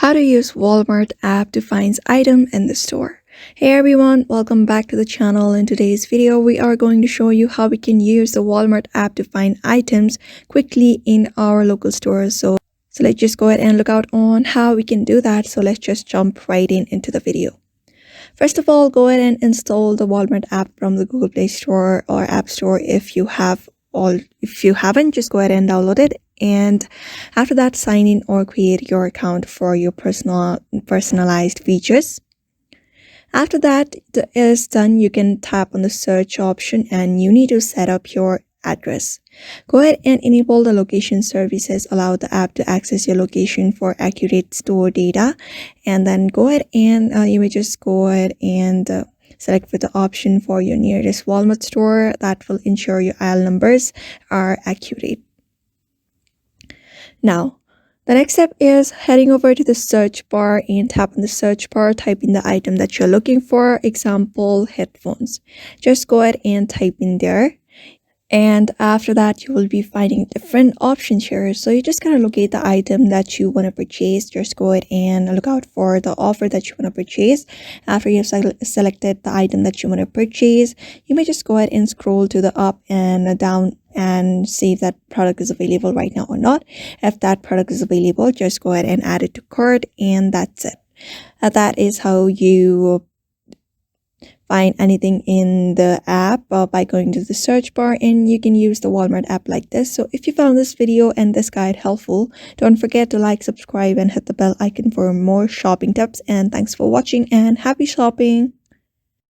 How to use Walmart app to find item in the store. Hey everyone, welcome back to the channel. In today's video, we are going to show you how we can use the Walmart app to find items quickly in our local stores. So let's just go ahead and look out on how we can do that. So let's just jump right into the video. First of all, go ahead and install the Walmart app from the Google Play Store or App Store if you haven't, just go ahead and download it. And after that, sign in or create your account for your personalized features. After that is done, you can tap on the search option and you need to set up your address. Go ahead and enable the location services, allow the app to access your location for accurate store data. And then go ahead and you may just go ahead and select for the option for your nearest Walmart store. That will ensure your aisle numbers are accurate. Now, the next step is heading over to the search bar and tap on the search bar, type in the item that you're looking for, example, headphones. Just go ahead and type in there. And after that, you will be finding different options here. So you just gotta locate the item that you want to purchase. Just go ahead and look out for the offer that you want to purchase. After you've selected the item that you want to purchase, you may just go ahead and scroll to the up and down and see if that product is available right now or not. If that product is available, just go ahead and add it to cart, and that's it. That is how you find anything in the app by going to the search bar, and you can use the Walmart app like this. So if you found this video and this guide helpful, don't forget to like, subscribe, and hit the bell icon for more shopping tips. And thanks for watching and happy shopping.